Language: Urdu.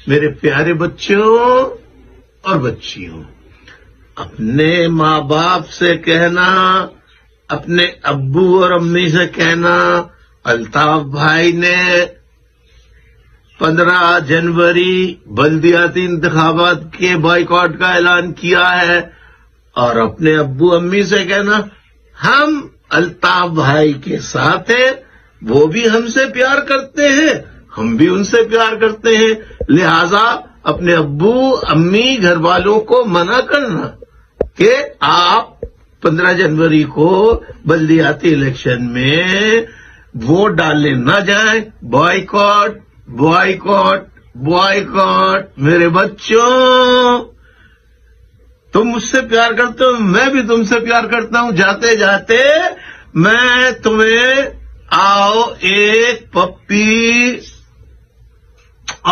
میرے پیارے بچوں اور بچیوں، اپنے ماں باپ سے کہنا، اپنے ابو اور امی سے کہنا الطاف بھائی نے 15 جنوری بلدیاتی انتخابات کے بائیکاٹ کا اعلان کیا ہے، اور اپنے ابو امی سے کہنا ہم الطاف بھائی کے ساتھ ہیں، وہ بھی ہم سے پیار کرتے ہیں، ہم بھی ان سے پیار کرتے ہیں، لہذا اپنے ابو امی گھر والوں کو منع کرنا کہ آپ 15 جنوری کو بلدیاتی الیکشن میں ووٹ ڈالنے نہ جائیں۔ Boycott boycott boycott. میرے بچوں، تم مجھ سے پیار کرتے ہو، میں بھی تم سے پیار کرتا ہوں۔ جاتے جاتے میں تمہیں آؤ ایک پپی